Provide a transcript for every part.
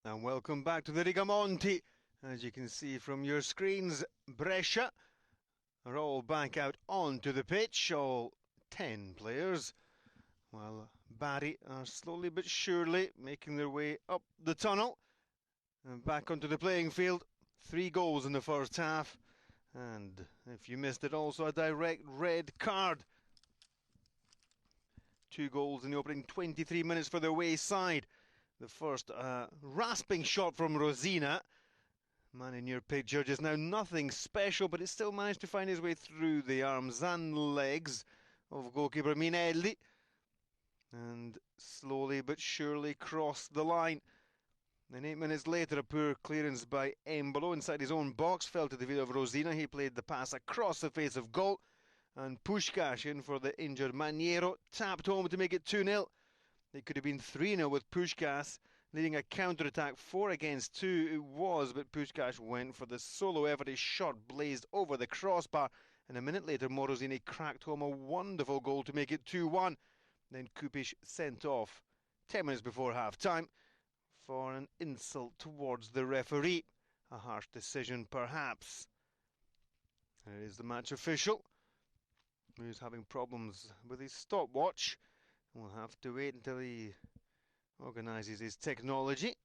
And welcome back to the Rigamonti. As you can see from your screens, Brescia are all back out onto the pitch, all 10 players, while Bari are slowly but surely making their way up the tunnel and back onto the playing field. 3 goals in the first half, and if you missed it, also a direct red card. 2 goals in the opening 23 minutes for the away side. The first rasping shot from Rosina. Man in your picture, just now nothing special, but it still managed to find his way through the arms and legs of goalkeeper Minelli and slowly but surely crossed the line. Then 8 minutes later, a poor clearance by Embolo inside his own box fell to the feet of Rosina. He played the pass across the face of goal, and Puskás in for the injured Maniero tapped home to make it 2-0. It could have been 3-0 with Puskás leading a counter-attack. 4 against 2 it was, but Puskás went for the solo effort. His shot blazed over the crossbar, and a minute later Morosini cracked home a wonderful goal to make it 2-1. Then Kupiš sent off 10 minutes before half-time for an insult towards the referee. A harsh decision perhaps. There is the match official, who's having problems with his stopwatch. We'll have to wait until he organises his technology.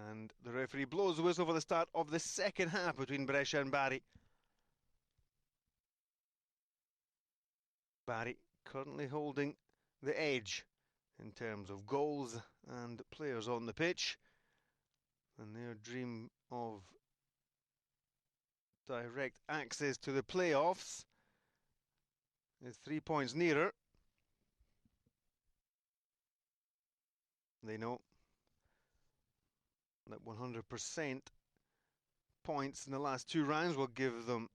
And the referee blows the whistle for the start of the second half between Brescia and Bari. Bari currently holding the edge in terms of goals and players on the pitch. And their dream of direct access to the playoffs is 3 points nearer. They know that 100% points in the last 2 rounds will give them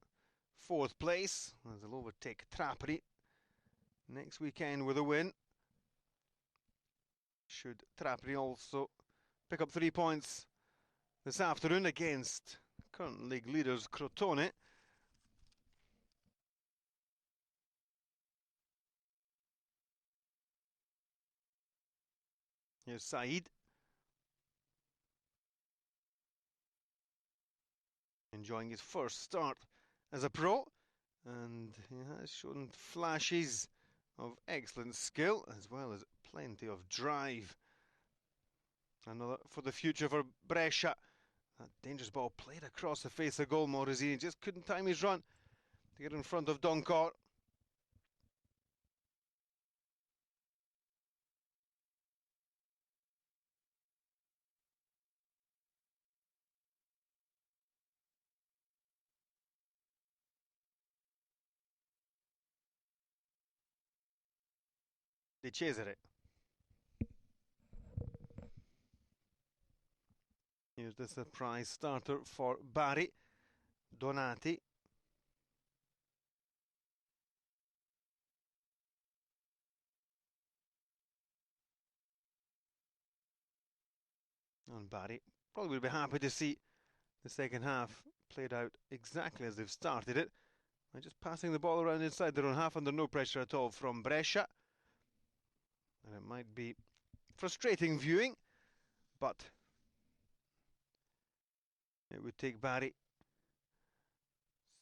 4th place, as they'll overtake Trapani next weekend with a win. Should Trapani also pick up 3 points this afternoon against current league leaders Crotone. Here's Said. Enjoying his first start as a pro, and he has shown flashes of excellent skill as well as plenty of drive. Another for the future for Brescia. That dangerous ball played across the face of goal. Morosini just couldn't time his run to get in front of Doncor. De Cesare. Here's the surprise starter for Bari, Donati. And Bari probably would be happy to see the second half played out exactly as they've started it, by just passing the ball around inside their own half under no pressure at all from Brescia. And it might be frustrating viewing, but it would take Bari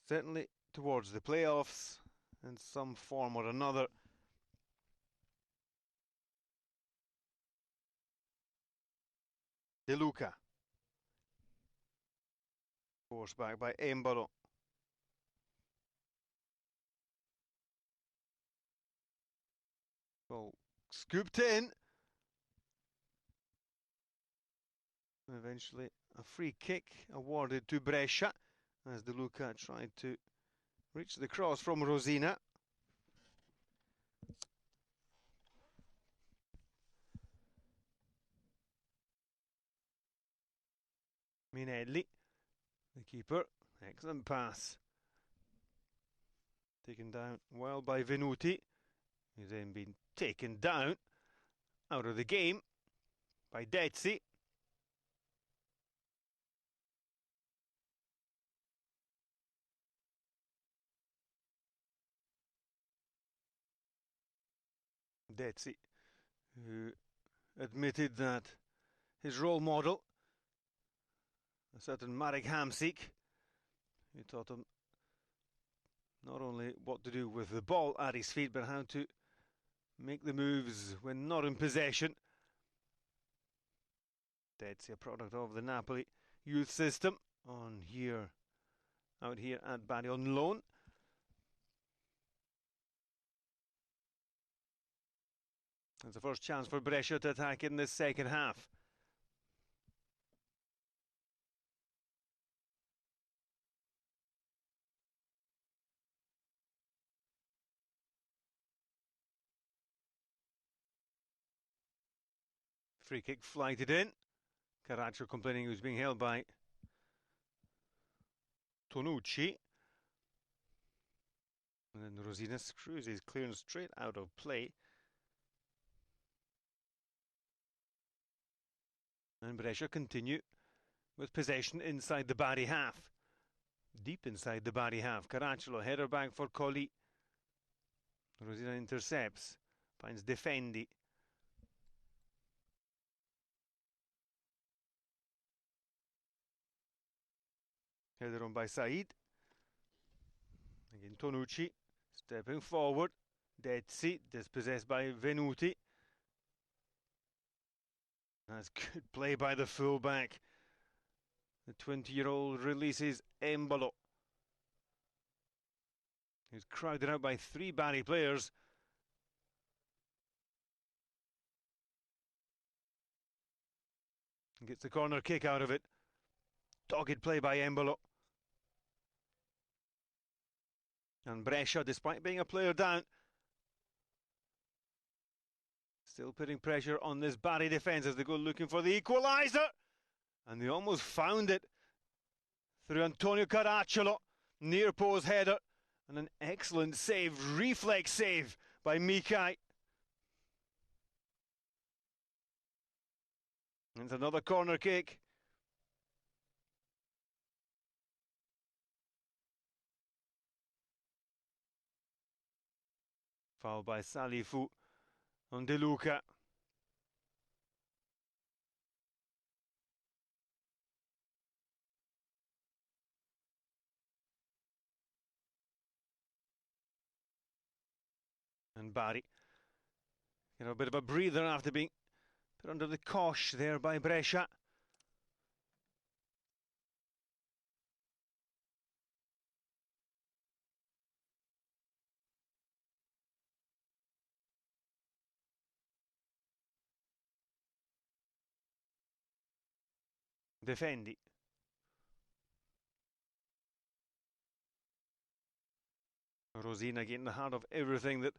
certainly towards the playoffs in some form or another. De Luca. Forced back by Embolo. Well, scooped in. Eventually a free kick awarded to Brescia as De Luca tried to reach the cross from Rosina. Minelli, the keeper, excellent pass. Taken down well by Venuti. He's then been taken down out of the game by Dezzi. Dezzi, who admitted that his role model, a certain Marek Hamsik, who taught him not only what to do with the ball at his feet, but how to make the moves when not in possession. Dezzi, a product of the Napoli youth system, out here at Bari on loan. That's the first chance for Brescia to attack in the second half. Free kick flighted in. Caraccio complaining he was being held by Tonucci. And then Rosina screws his clearance straight out of play. And Brescia continue with possession inside the Bari half. Deep inside the Bari half. Caracciolo, header back for Colli. Rosina intercepts. Finds Defendi. Header on by Said. Again Tonucci. Stepping forward. Dezzi, dispossessed by Venuti. That's good play by the fullback. The 20-year-old releases Embolo. He's crowded out by 3 Bari players. And gets the corner kick out of it. Dogged play by Embolo. And Brescia, despite being a player down, still putting pressure on this Bari defence as they go looking for the equaliser. And they almost found it through Antonio Caracciolo. Near post header. And an excellent save, reflex save by Mikai. It's another corner kick. Foul by Salifu on De Luca. And Bari get a bit of a breather after being put under the cosh there by Brescia. Defendi. Rosina getting the heart of everything that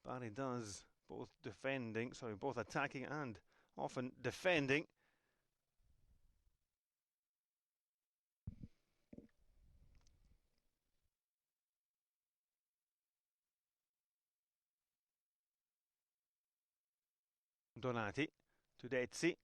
Bari does, both attacking and often defending. Donati to Dezzi.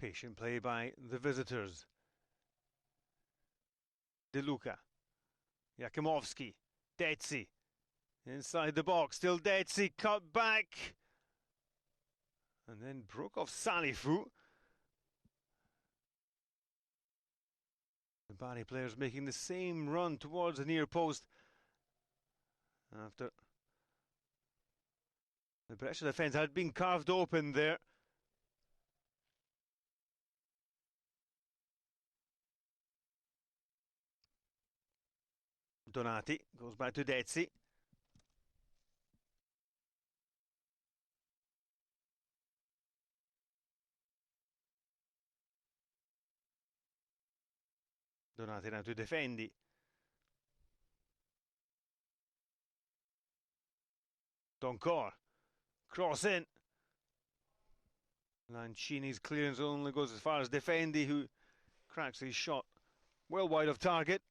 Patient play by the visitors. De Luca. Jakimovski. Dezzi. Inside the box. Still Dezzi. Cut back. And then broke off Salifu. The Bari players making the same run towards the near post after the Brescia defence had been carved open there. Donati goes back to Dezzi. Donati now to Defendi. Doncor. Cross in. Lancini's clearance only goes as far as Defendi, who cracks his shot well wide of target.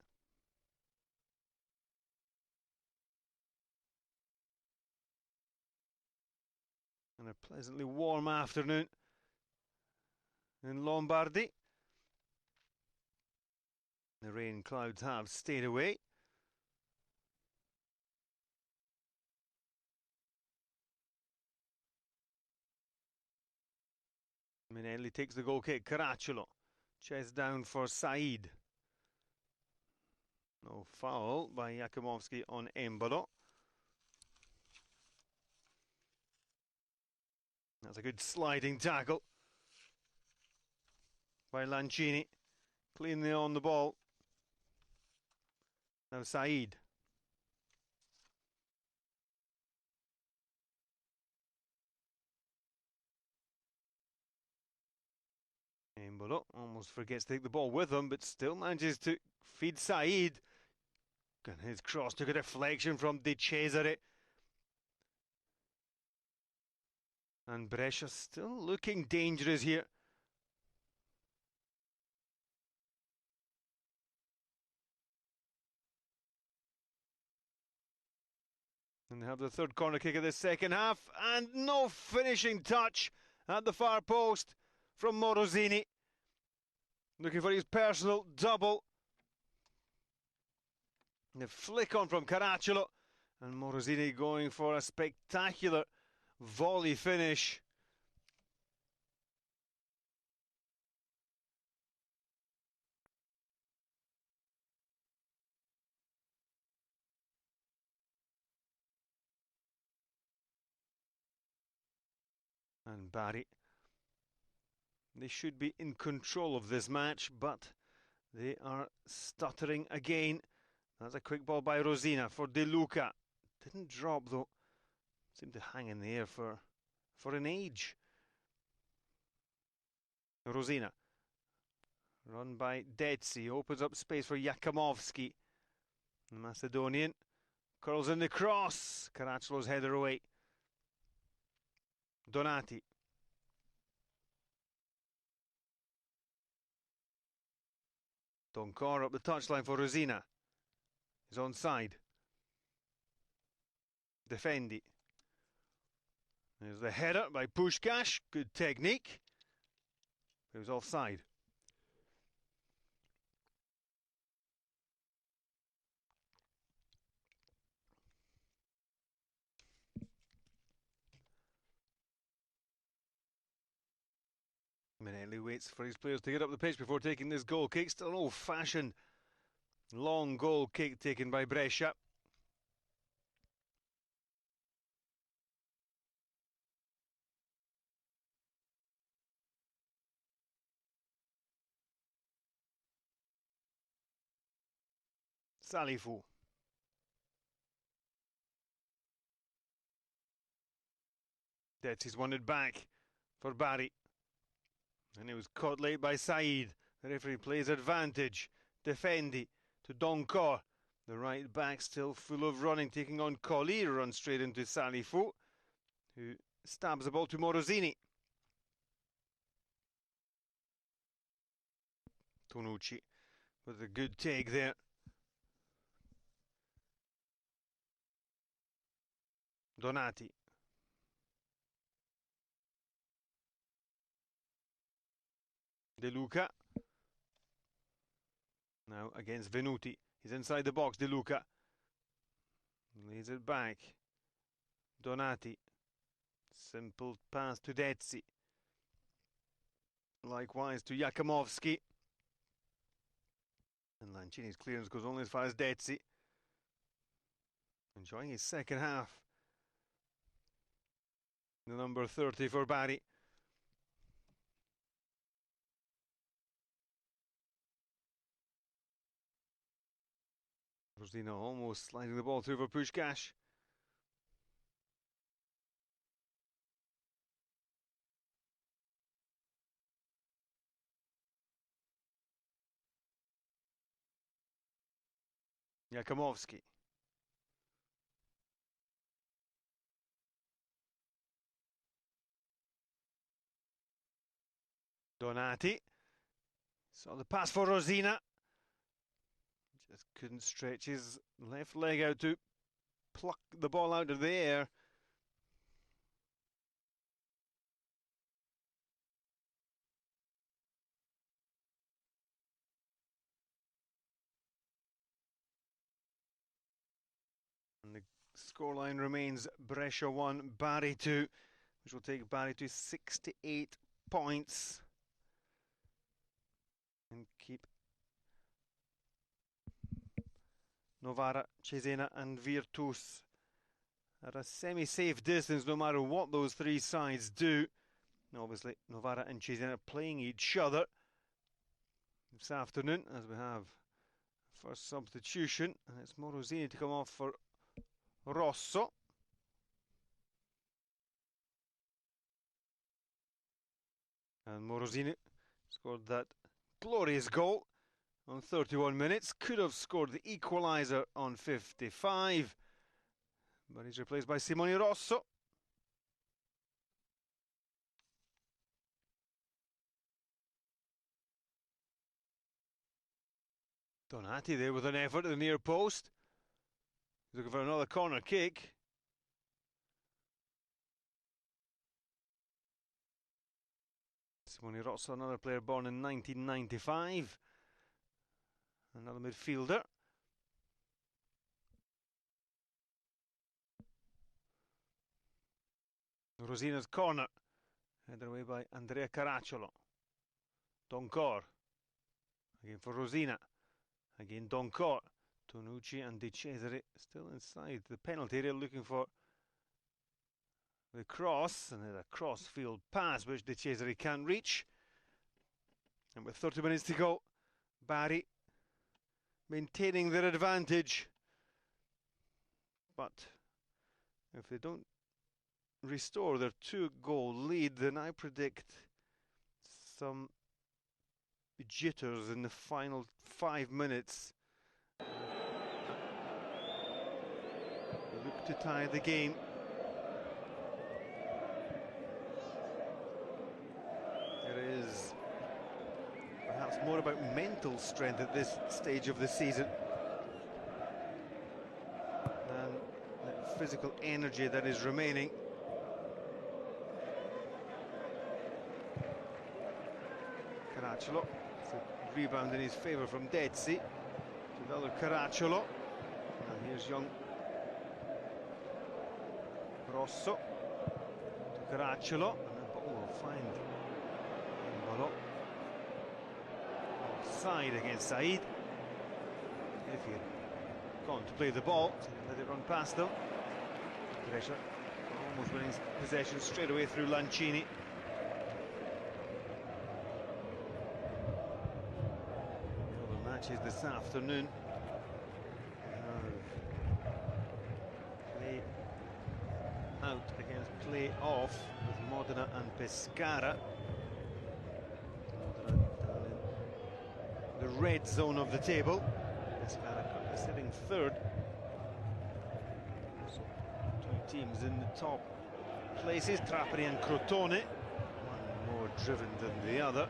And a pleasantly warm afternoon in Lombardy. The rain clouds have stayed away. Minelli takes the goal kick. Caracciolo. Chest down for Said. No foul by Jakimovski on Embolo. That's a good sliding tackle by Lancini. Cleanly on the ball. Now Said. Embolo almost forgets to take the ball with him, but still manages to feed Said. And his cross took a deflection from De Cesare. And Brescia still looking dangerous here. And they have the third corner kick of the second half. And no finishing touch at the far post from Morosini. Looking for his personal double. The flick on from Caracciolo. And Morosini going for a spectacular volley finish. And Bari. They should be in control of this match, but they are stuttering again. That's a quick ball by Rosina for De Luca. Didn't drop though. Seemed to hang in the air for an age. Rosina. Run by Dezzi. Opens up space for Jakimovski. The Macedonian. Curls in the cross. Caracciolo's header away. Donati. Doncor up the touchline for Rosina. He's onside. Defendi. There's the header by Puskás. Good technique. It was offside. Minelli waits for his players to get up the pitch before taking this goal kick. Still an old-fashioned long goal kick taken by Brescia. Salifu. Dezzi's won it back for Bari. And it was caught late by Said. The referee plays advantage. Defendi to Doncor. The right back still full of running, taking on Colli. Runs straight into Salifu, who stabs the ball to Morosini. Tonucci with a good take there. Donati. De Luca. Now against Venuti. He's inside the box. De Luca. Lays it back. Donati. Simple pass to Dezzi. Likewise to Jakimovski. And Lancini's clearance goes only as far as Dezzi. Enjoying his second half. The number 30 for Bari. Rosina almost sliding the ball through for Puskás. Jakimovski. Donati. Saw the pass for Rosina. Just couldn't stretch his left leg out to pluck the ball out of the air. Scoreline remains Brescia 1, Bari 2, which will take Bari to 68 points and keep Novara, Cesena and Virtus at a semi-safe distance no matter what those three sides do. And obviously Novara and Cesena playing each other this afternoon as we have first substitution, and it's Morosini to come off for Rosso. And Morosini scored that glorious goal on 31 minutes. Could have scored the equaliser on 55. But he's replaced by Simone Rosso. Donati there with an effort at the near post. He's looking for another corner kick. Simone Rosso, another player born in 1995. Another midfielder. Rosina's corner. Headed away by Andrea Caracciolo. Doncor. Again for Rosina. Again Doncor. Tonucci and De Cesare still inside the penalty area looking for the cross. And there's a cross-field pass which De Cesare can't reach. And with 30 minutes to go, Bari maintaining their advantage. But if they don't restore their two-goal lead, then I predict some jitters in the final 5 minutes. They look to tie the game. It is perhaps more about mental strength at this stage of the season than the physical energy that is remaining. Caracciolo, it's a rebound in his favour from Dezzi to the other Caracciolo. And here's young Rosso to Caracciolo, and then ball will find Mbolo. Offside against Said. If he had gone to play the ball, let it run past them. Brescia almost winning possession straight away through Lancini. Matches this afternoon. Play out against play off with Modena and Pescara. Modena down in the red zone of the table. Pescara sitting third. So two teams in the top places, Trapani and Crotone. One more driven than the other.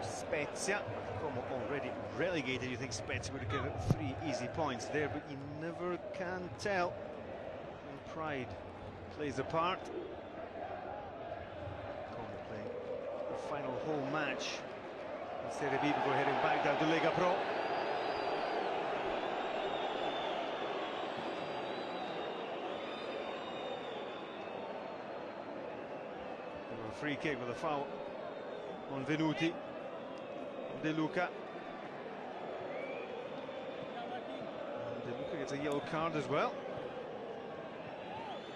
Spezia, Como already relegated. You think Spezia would have given 3 easy points there, but you never can tell. And pride plays a part. Como playing the final home match in Serie B before heading back down to Lega Pro. A free kick with a foul on Venuti. De Luca. And De Luca gets a yellow card as well.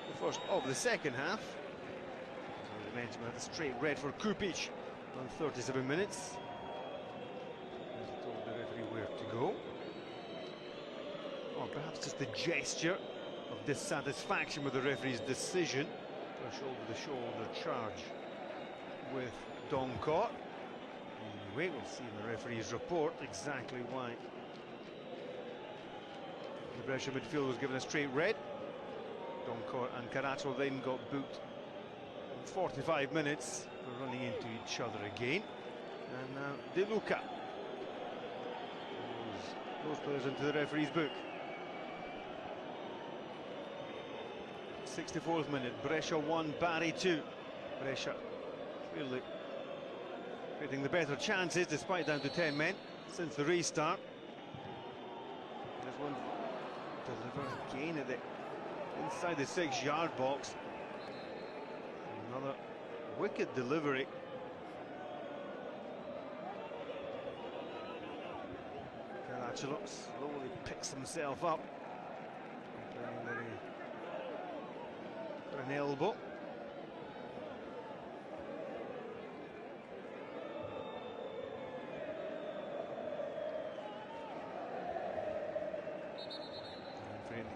The first of the second half. So we mentioned we had a straight red for Kupic on 37 minutes. He told the referee where to go. Or perhaps just a gesture of dissatisfaction with the referee's decision for a shoulder-to-shoulder charge with Doncor. Anyway, we'll see in the referee's report exactly why the Brescia midfield was given a straight red. Doncor and Caracciolo then got booked in 45 minutes for running into each other again. And now De Luca. Those players into the referee's book. 64th minute, Brescia 1, Bari 2. Brescia clearly creating the better chances despite down to 10 men since the restart. There's one delivered again at the inside the 6-yard box. Another wicked delivery. Caracciolo slowly picks himself up. Got an elbow.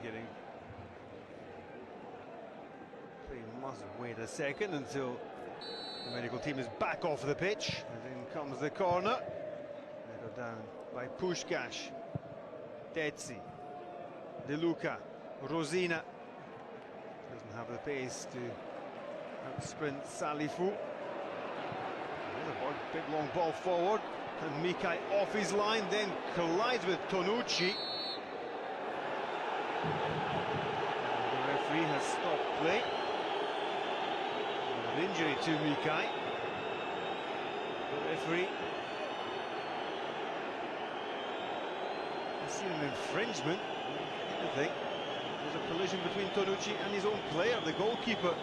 Getting play must wait a second until the medical team is back off the pitch, and in comes the corner. Let her down by Puskás. Dezzi, De Luca, Rosina doesn't have the pace to out-sprint Salifu. There's a big long ball forward, and Mikai off his line, then collides with Tonucci. The referee has stopped play. An injury to Mikai. The referee has seen an infringement. I think there's a collision between Tonucci and his own player, the goalkeeper.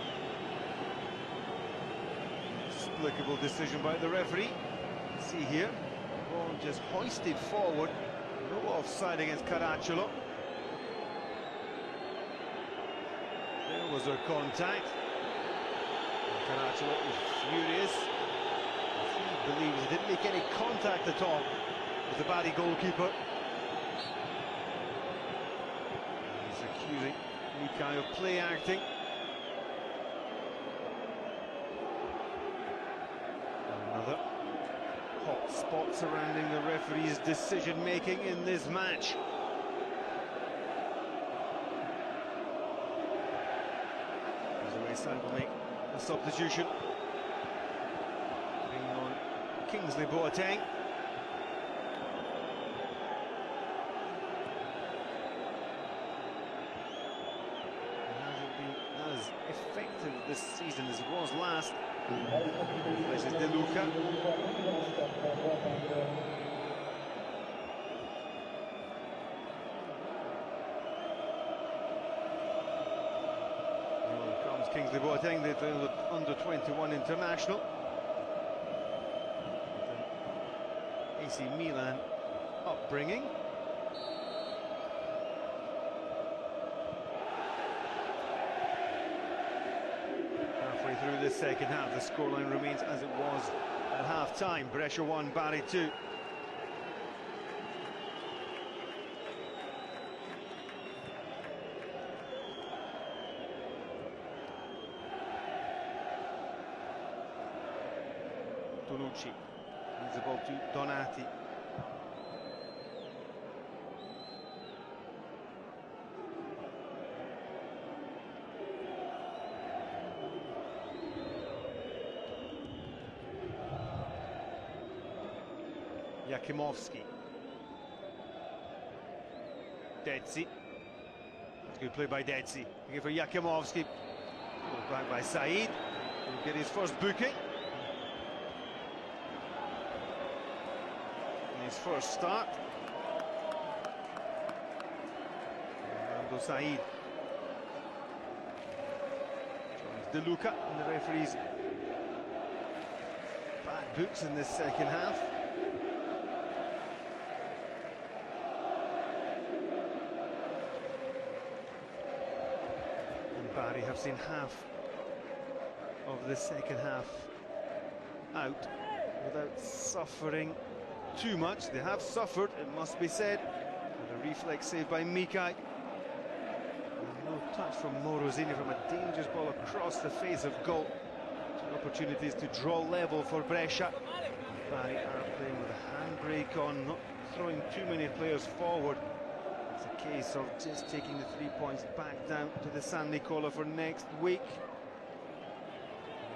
Inexplicable decision by the referee. See here, ball just hoisted forward. No offside against Caracciolo. There was her contact. Caracciolo is furious. He believes he didn't make any contact at all with the Bari goalkeeper. He's accusing Mikai of play acting. Another hot spot surrounding the referee's decision making in this match. Side will make a substitution. Bringing on Kingsley Boateng. Hasn't been as effective this season as it was last. This is De Luca. Kingsley Boateng, the under-21 international. AC Milan upbringing. Halfway through the second half, the scoreline remains as it was at half-time. Brescia 1, Bari 2. Tonucci leads the ball to Donati. Jakimovski. Dezzi. That's good play by Dezzi. Looking for Jakimovski. Pulled back by Said. He'll get his first booking. His first start. Fernando Said joins De Luca in the referee's bad books in this second half. And Bari have seen half of the second half out without suffering too much. They have suffered, it must be said, with a reflex save by Mikai. And no touch from Morosini from a dangerous ball across the face of goal. Two opportunities to draw level for Brescia. Bari are playing with a handbrake on, not throwing too many players forward. It's a case of just taking the 3 points back down to the San Nicola for next week.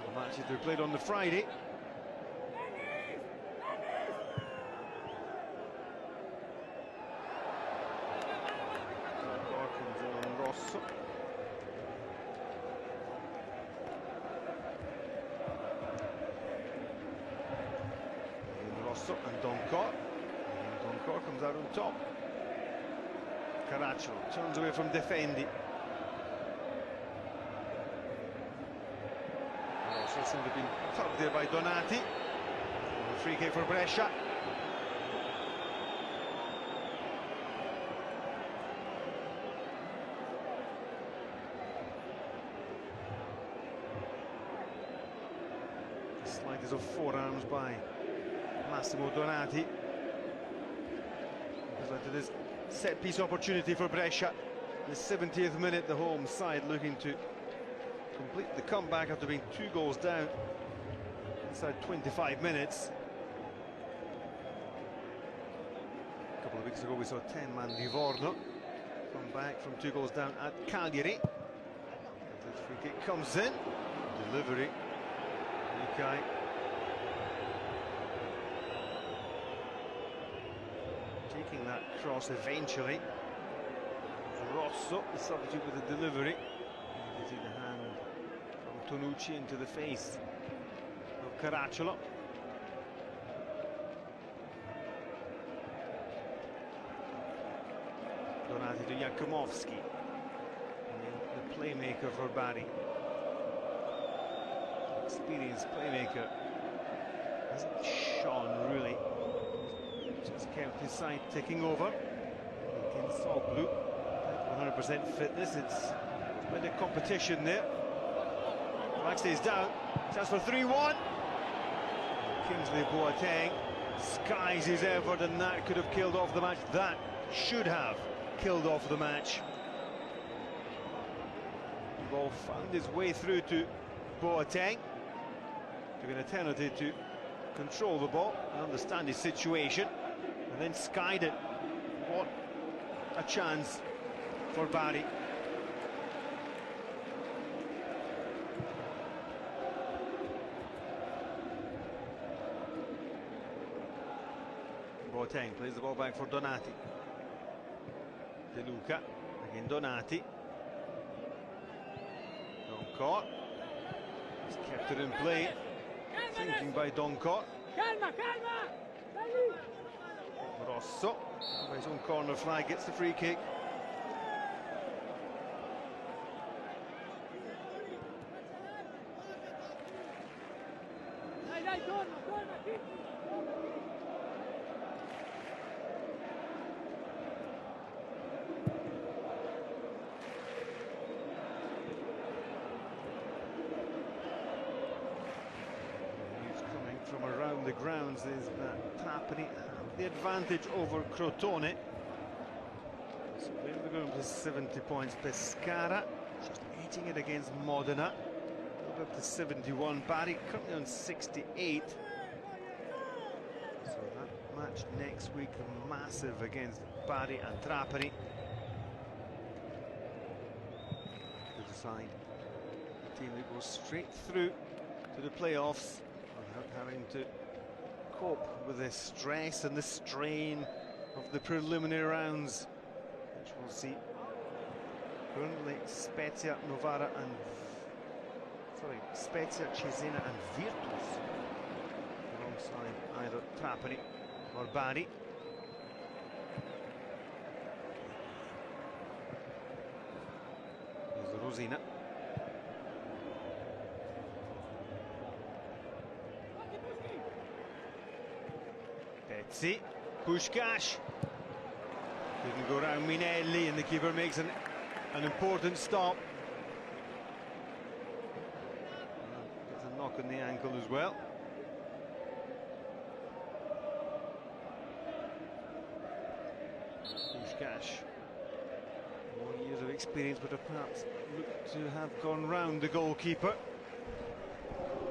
The matches they're played on the Friday. Rosso and Doncor. And Doncor comes out on top. Caracciolo turns away from Defendi. Also seemed to have been tugged there by Donati. Free kick for Brescia. The sliders of forearms by Massimo Donati. Has led to this set-piece opportunity for Brescia. In the 70th minute, the home side looking to complete the comeback after being 2 goals down inside 25 minutes. A couple of weeks ago we saw 10-man Livorno come back from 2 goals down at Cagliari. The free kick comes in. Delivery. Lukai. Taking that cross eventually. Rosso, the substitute with the delivery. You can see the hand from Tonucci into the face of Caracciolo. Donati to Jakumovski. The playmaker for Bari. Experienced playmaker. Hasn't shone really. Just kept his side ticking over. Against Soglu. 100% fitness. It's quite a competition there. Maxey's down. Chance for 3-1. Kingsley Boateng skies his effort, and that could have killed off the match. That should have killed off the match. The ball found its way through to Boateng. Took an eternity to control the ball and understand his situation, and then skied it. What a chance for Bari. Boateng plays the ball back for Donati. De Luca, again Donati. Doncor. He's kept it in play. Thinking by Doncor. Rosso, by his own corner flag, gets the free kick. From around the grounds is that Trapani have the advantage over Crotone. So they're going to 70 points. Pescara just eating it against Modena. Up to 71. Bari currently on 68. So that match next week massive against Bari and Trapani to decide the team that goes straight through to the playoffs, without having to cope with the stress and the strain of the preliminary rounds, which we'll see currently Spezia, Novara and Spezia, Cesena and Virtus alongside either Trapani or Bari. Here's Rosina. Pezzi, Puskás, didn't go round Minelli, and the keeper makes an important stop. Gets a knock on the ankle as well. Puskás, more years of experience, but perhaps looked to have gone round the goalkeeper,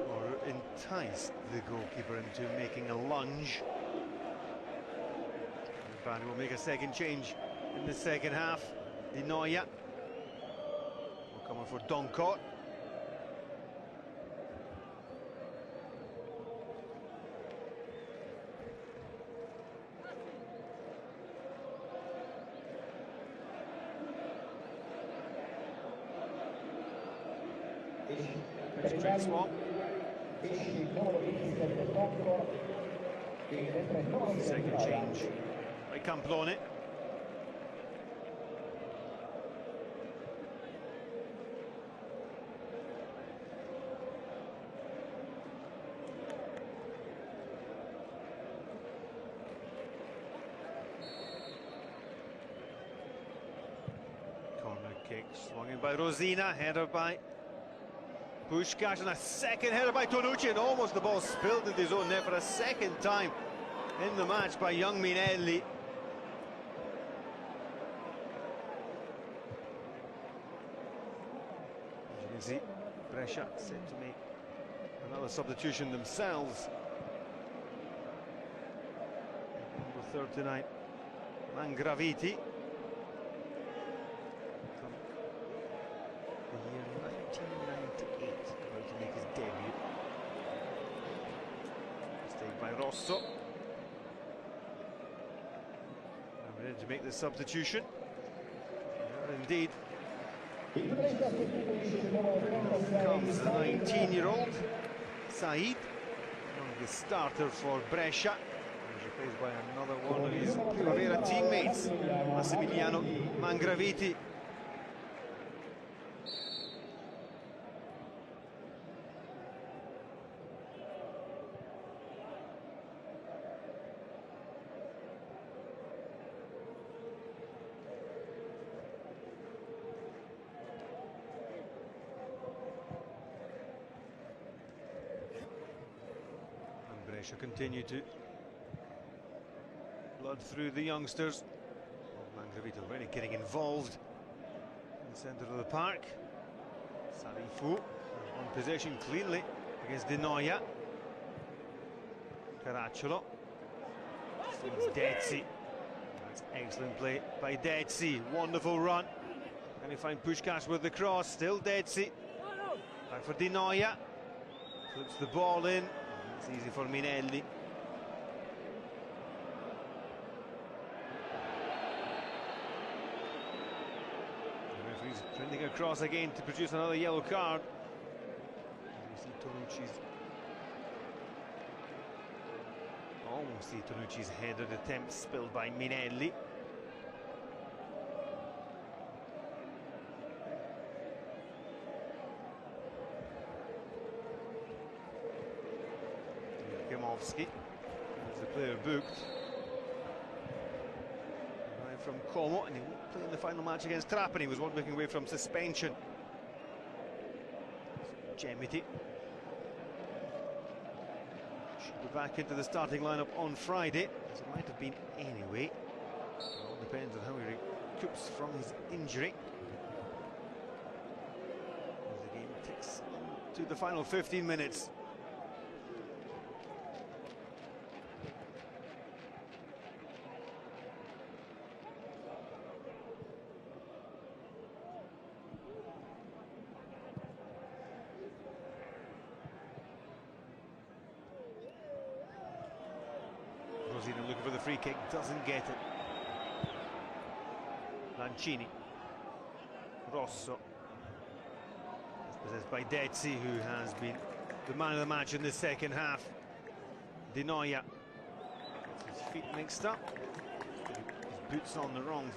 or enticed the goalkeeper into making a lunge. Bari will make a second change in the second half. Di Noia will come on for Doncor. Straight swap. Second change by Camplone. kick swung in by Rosina, header by Puskás, and a second header by Tonucci, and almost the ball spilled into his own net for a second time in the match by young Minelli. As you can see, Brescia set to make another substitution themselves. Number 39, Mangraviti, from the year 1998, about to make his debut. Mistake by Rosso. And ready to make the substitution. Yeah, indeed. Comes the 19-year-old Said, the starter for Brescia. He's replaced by another one of his Primavera teammates, Massimiliano Mangraviti. Brescia continue to blood through the youngsters. Mangravito already getting involved in the centre of the park. Sarifu on possession cleanly against Di Noia. Caracciolo. It's Dezzi. That's excellent play by Dezzi. Wonderful run. Can he find Puskás with the cross? Still Dezzi. Back for Di Noia. Flips the ball in. It's easy for Minelli. The referee's printing across again to produce another yellow card. You see Tonucci's, almost see Tonucci's headed attempt spilled by Minelli. Kimowski is the player booked. Right from Como, and he won't play in the final match against Trapani. He was one week away from suspension. Gemiti should be back into the starting lineup on Friday, as it might have been anyway. It all depends on how he recoups from his injury. As the game ticks to the final 15 minutes. Rosina looking for the free kick, doesn't get it. Lancini. Rosso. It's possessed by Dezzi, who has been the man of the match in the second half. Di Noia gets his feet mixed up. His boots on the wrong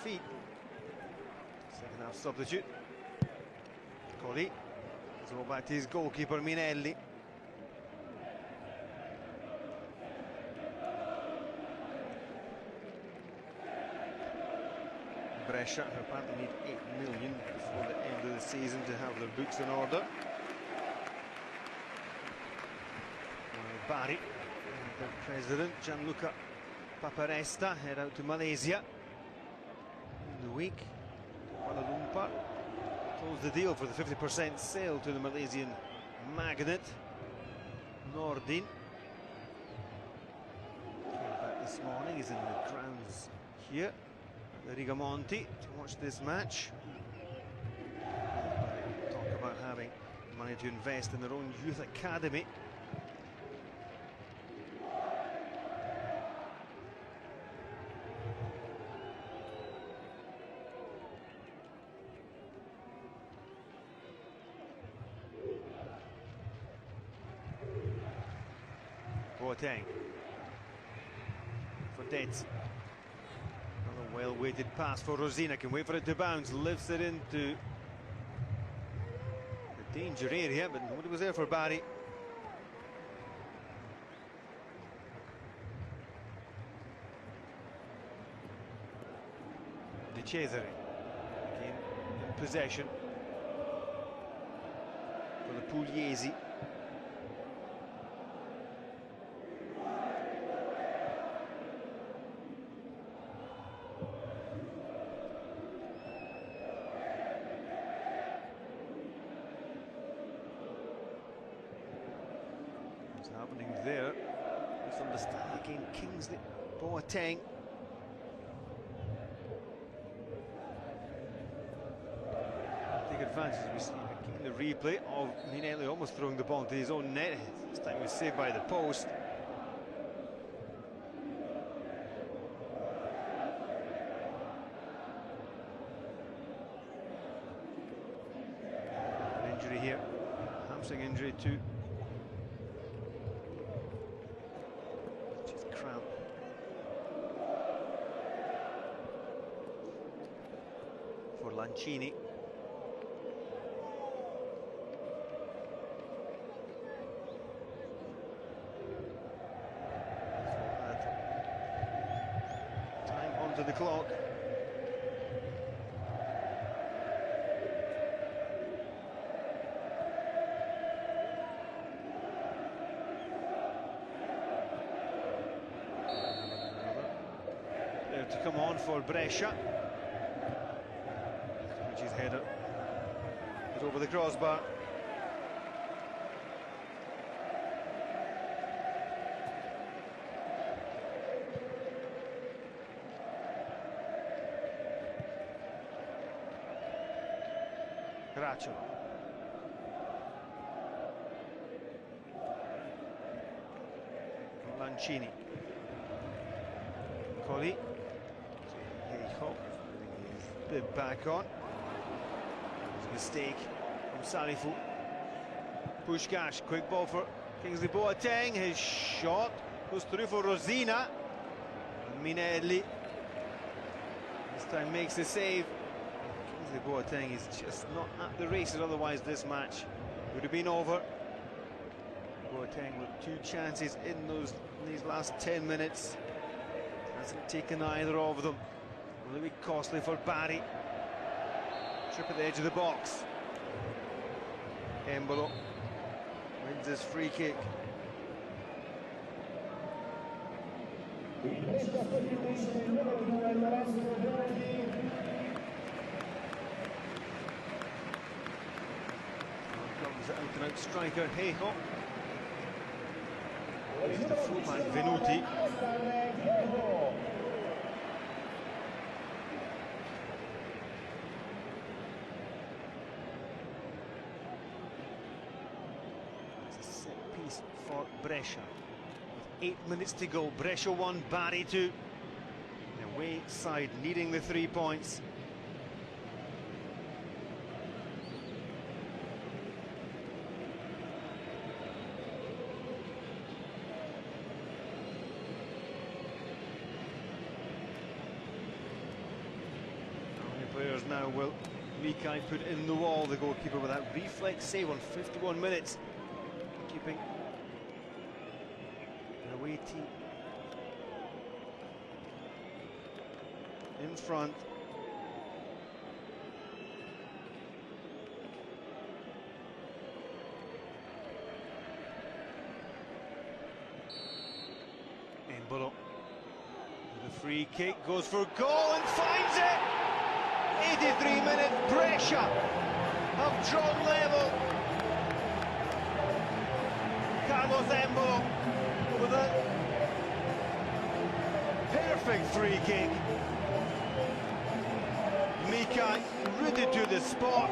feet. Second half substitute. Colli. So back to his goalkeeper Minelli. Brescia, who apparently need 8 million before the end of the season to have their books in order. Bari, their president Gianluca Paparesta, head out to Malaysia in the week. Kuala Lumpur closed the deal for the 50% sale to the Malaysian magnate Nordin. Came back this morning, he's in the grounds here. Rigamonti to watch this match. Talk about having money to invest in their own youth academy. Boateng for Dezzi. Well-weighted pass for Rosina, can wait for it to bounce, lifts it into the danger area, but nobody was there for Bari. De Cesare. possession for the Pugliesi. What's happening there? From the start again, Kingsley Boateng. Take advantage, we see the replay of Minelli almost throwing the ball into his own net. This time it was saved by the post. An injury here, hamstring injury too. Cramp. For Lancini. Time onto the clock. To come on for Brescia, which is header is over the crossbar. Graccio. Lancini. Colli. Bit back on. It was a mistake from Salifu. Puskás, quick ball for Kingsley Boateng. His shot goes through for Rosina. And Minelli this time makes the save. Kingsley Boateng is just not at the races, otherwise this match would have been over. Boateng with 2 chances in these last 10 minutes. Hasn't taken either of them. Will it be costly for Bari? Trip at the edge of the box. Embolo wins his free kick. Comes the out-and-out striker, Heijo. Here's the fullback, Venuti. Piece for Brescia. With 8 minutes to go, Brescia 1, Bari 2. The away side needing the 3 points. How many players now will Mikai put in the wall? The goalkeeper with that reflex save on 51 minutes. Keeping the away team in front. Embolo with a free kick, goes for goal and finds it! 83 minutes, Brescia have drawn level. Carlos Embolo with a perfect free kick. Mikai rooted to the spot,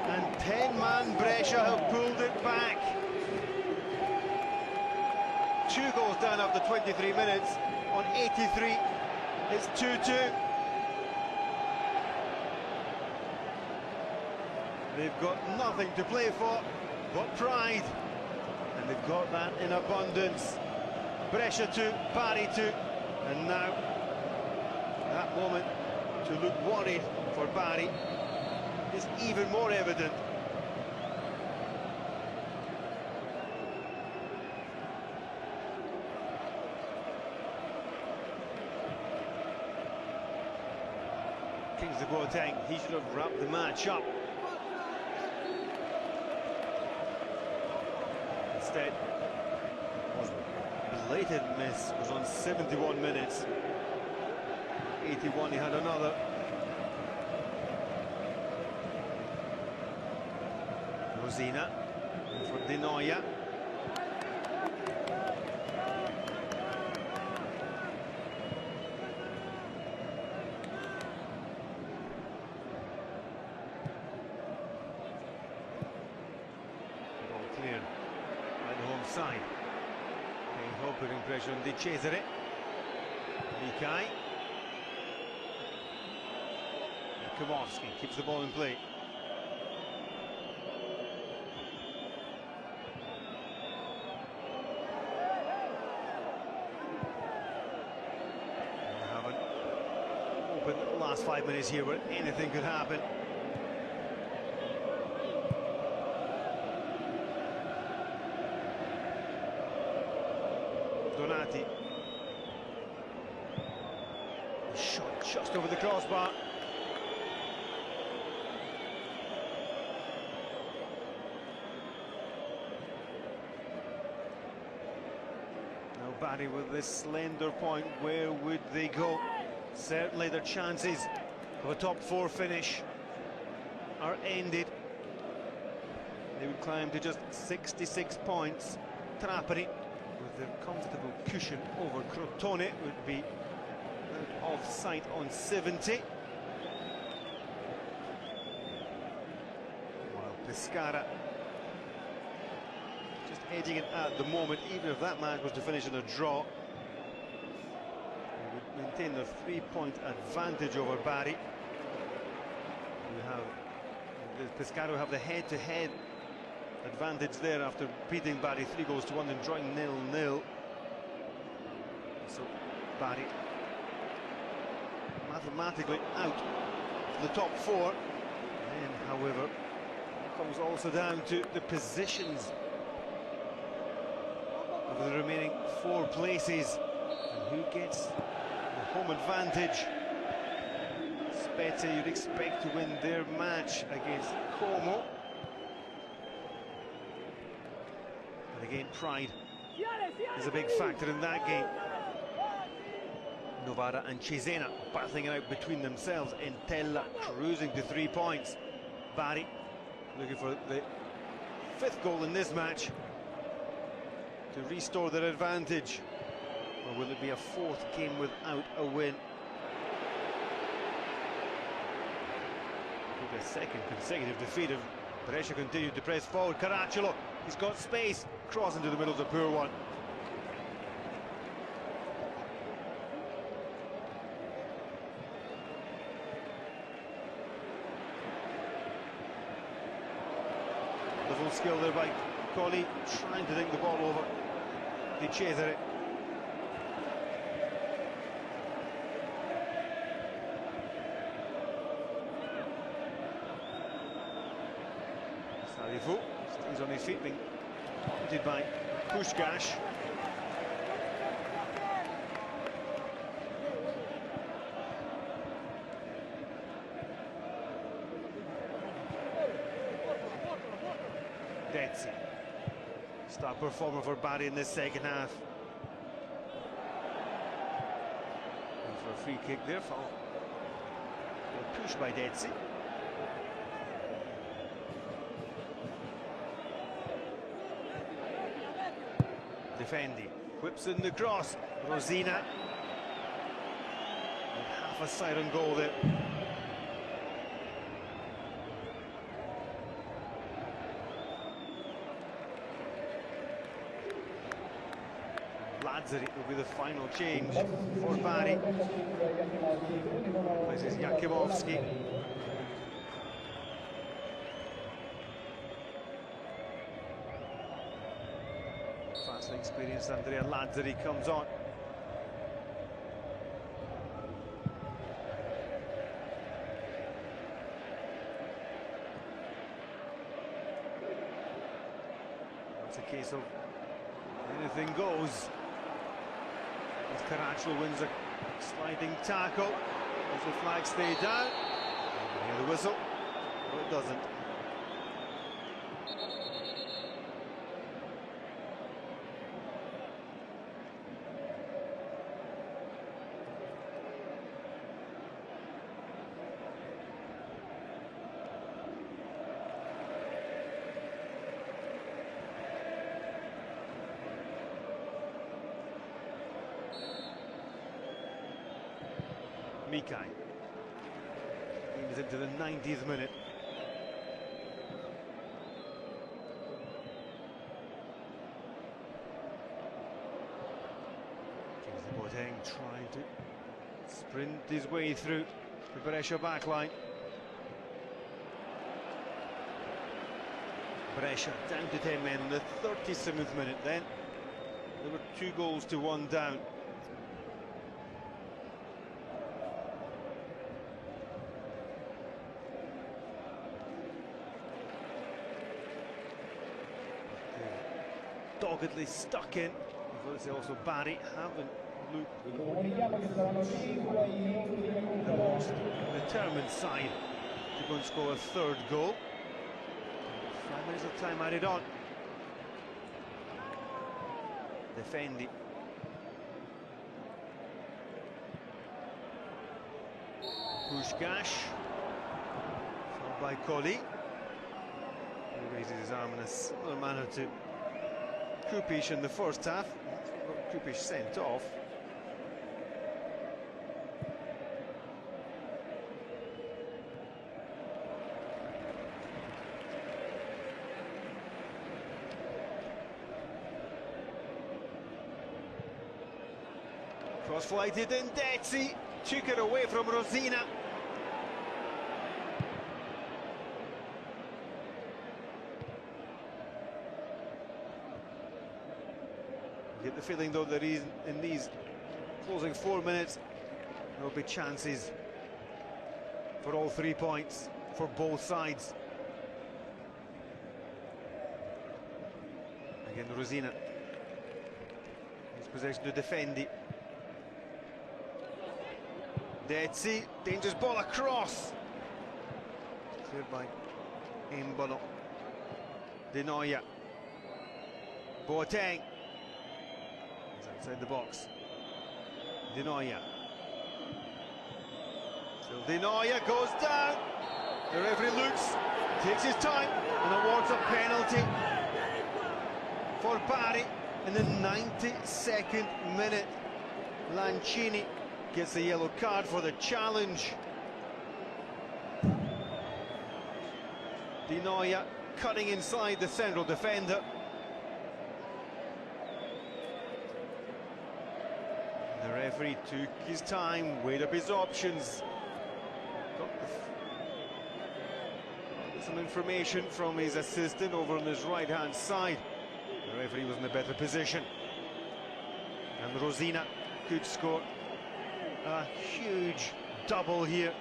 and 10-man Brescia have pulled it back. 2 goals down after 23 minutes. On 83, it's 2-2. They've got nothing to play for but pride. And they've got that in abundance. Brescia 2, Bari 2, and now that moment to look worried for Bari is even more evident. Kingsley Boateng, he should have wrapped the match up. Instead, was a blatant miss. It was on 71 minutes. 81, he had another. Rosina for Di Noia. Cleared by the home side. Cahill putting pressure on Di Cesare. Mikai. Kowalski keeps the ball in play. They haven't opened the last 5 minutes here where anything could happen. Donati. Shot just over the crossbar. Now Bari with this slender point, where would they go? Certainly their chances of a top 4 finish are ended. They would climb to just 66 points. Trapani, with the comfortable cushion over Crotone, would be out of sight on 70. While Pescara just edging it at the moment. Even if that match was to finish in a draw, they would maintain their 3-point advantage over Bari. Pescara will have the head-to-head advantage there after beating Bari 3-1 and drawing 0-0. So Bari mathematically out of the top 4. Then, however, it comes also down to the positions of the remaining 4 places and who gets the home advantage. Spezia, you'd expect to win their match against Como. But again, pride is a big factor in that game. Novara and Cesena battling it out between themselves. Entella cruising to 3 points. Bari looking for the 5th goal in this match to restore their advantage. Or will it be a 4th game without a win? Could be a 2nd consecutive defeat if Brescia continued to press forward. Caracciolo, he's got space. Cross into the middle is a poor one. Full skill there by Colli, trying to dink the ball over Di Cesare. Salifu stays on his feet, being pointed by Puskás. Dezzi, star performer for Bari in this 2nd half. And for a free kick there, foul. Push by Dezzi. Defendi whips in the cross. Rosina. And half a siren goal there. Lazzari will be the final change for Bari. This is Jakimovski. Vastly experienced Andrea Lazzari comes on. It's a case of anything goes. Caracciolo wins a sliding tackle. Does the flag stay down? Hear the whistle? No, it doesn't. Mikai. He was into the 90th minute. Boateng trying to sprint his way through the Brescia backline. Brescia down to 10 men on the 37th minute then. There were 2 goals to 1 down. Doggedly stuck in. Obviously also Bari haven't looked the most determined side to go and score a 3rd goal. 5 minutes of time added on. Defendi. Pushkash. Followed by Colli. He raises his arm in a similar manner to Kupic in the first half. Kupic sent off. Cross-flighted in Dezzi, took it away from Rosina. Get the feeling though that he's in these closing 4 minutes there'll be chances for all 3 points for both sides. Again Rosina, his possession to Defendi. Dezzi, dangerous ball across, cleared by Embolo. De Noia, Boateng. Outside the box. De Noia. Still De Noia goes down. The referee looks, takes his time and awards a penalty for Bari in the 92nd minute. Lancini gets a yellow card for the challenge. De Noia cutting inside the central defender. The referee took his time, weighed up his options. Got some information from his assistant over on his right-hand side. The referee was in a better position. And Rosina could score a huge double here.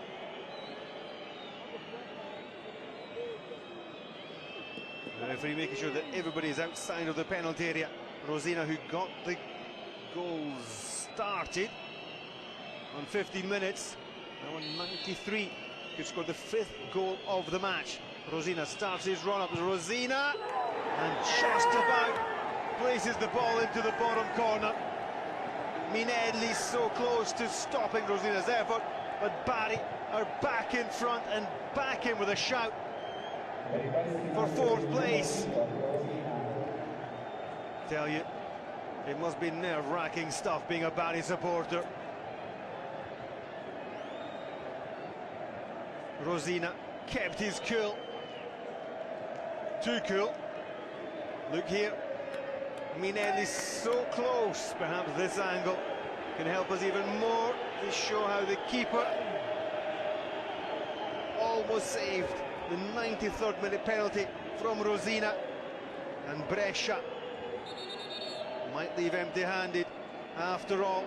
The referee making sure that everybody is outside of the penalty area. Rosina, who got the goals started on 15 minutes, now on 93, could score the 5th goal of the match. Rosina starts his run-up as Rosina, and just about places the ball into the bottom corner. Minelli so close to stopping Rosina's effort, but Bari are back in front and back in with a shout for 4th place. Tell you, it must be nerve-wracking stuff being a Bari supporter. Rosina kept his cool. Too cool. Look here. Minelli so close. Perhaps this angle can help us even more to show how the keeper almost saved the 93rd minute penalty from Rosina, and Brescia might leave empty-handed after all.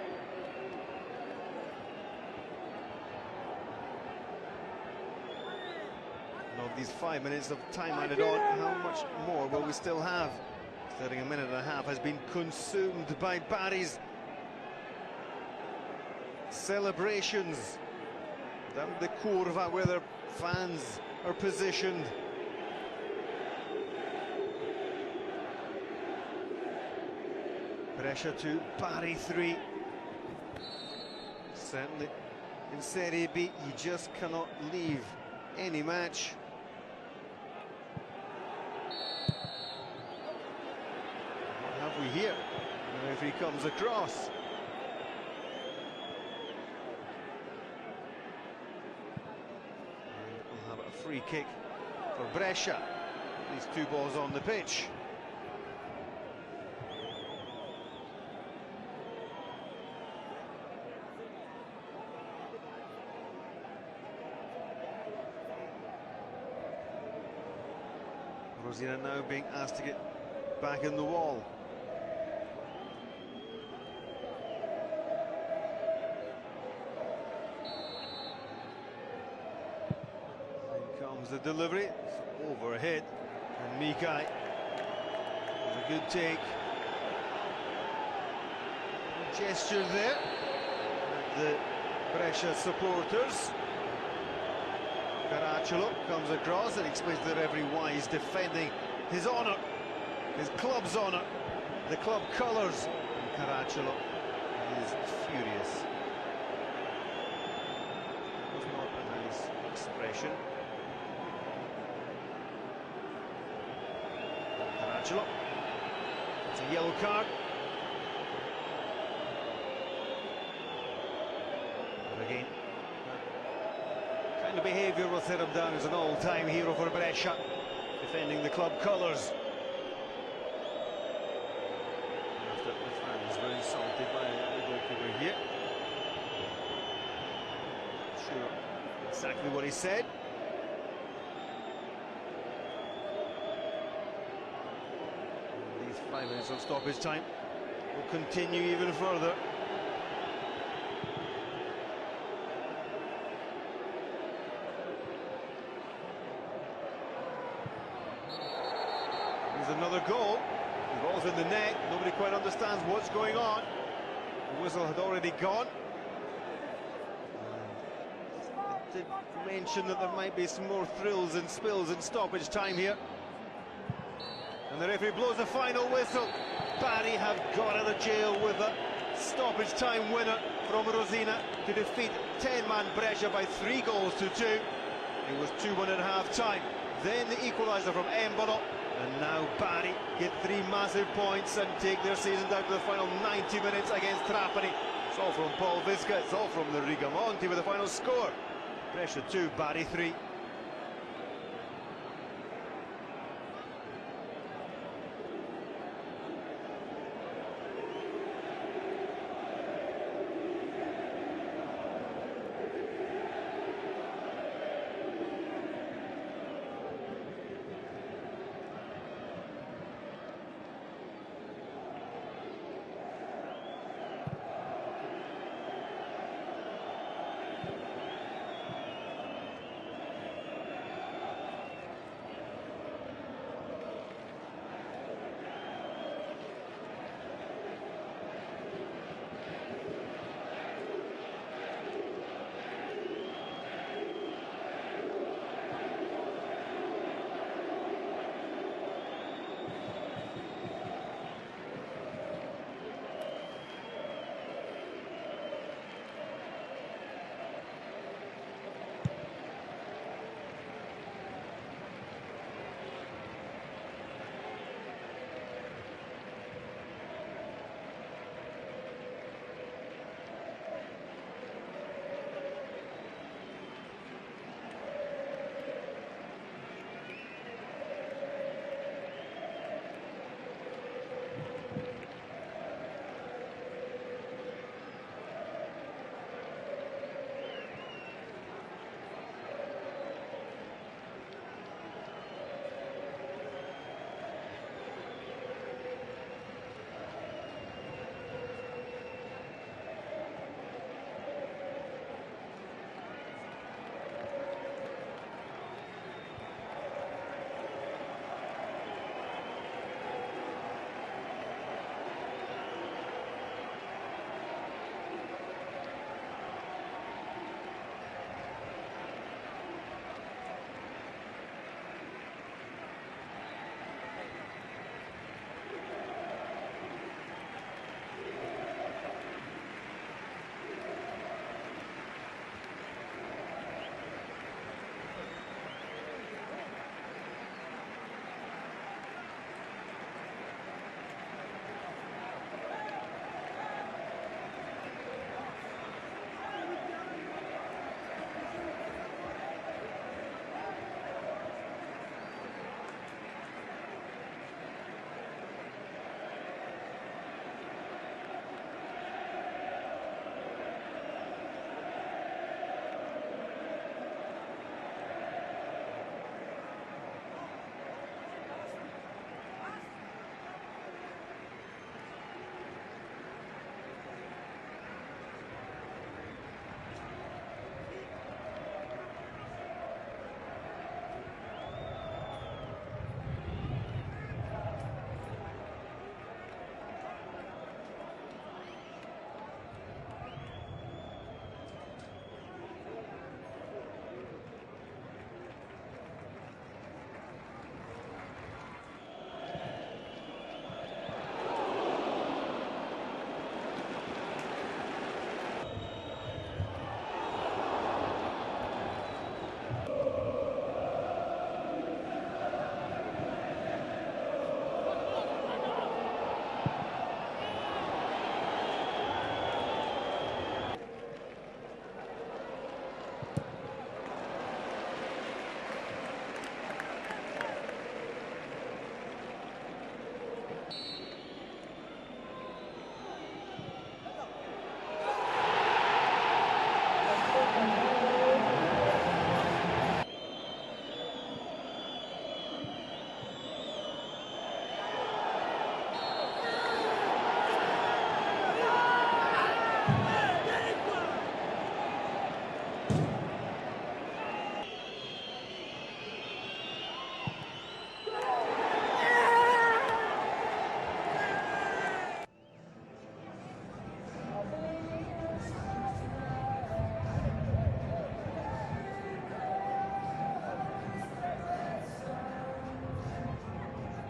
And of these 5 minutes of time added on, how much more will we still have? 30 minutes and a half has been consumed by Bari's celebrations. down the curva where their fans are positioned. Brescia 2, Bari 3. Certainly in Serie B you just cannot leave any match. What have we here? The referee comes across. And we'll have a free kick for Brescia. These two balls on the pitch. Rosina now being asked to get back in the wall. In comes the delivery, it's overhead, and Mikai with a good take. A gesture there at the Brescia supporters. Caracciolo comes across and explains to the referee why he's defending his honour, his club's honour, the club colours. And Caracciolo is furious. It was not a nice expression. Caracciolo. It's a yellow card. But again, kind of behaviour will set him down as an all-time hero for Brescia, defending the club colours. After the fans were insulted by the goalkeeper here. Not sure exactly what he said. And these 5 minutes of stoppage time will continue even further. Another goal. The ball's in the net. Nobody quite understands what's going on. The whistle had already gone. They did mention that there might be some more thrills and spills in stoppage time here. And the referee blows the final whistle. Bari have got out of jail with a stoppage time winner from Rosina to defeat 10-man Brescia by 3 goals to 2. It was 2-1 at half-time. Then the equaliser from Embolo. And now Bari get 3 massive points and take their season down to the final 90 minutes against Trapani. It's all from Paul Visca, it's all from the Rigamonti with the final score. Brescia 2, Bari 3.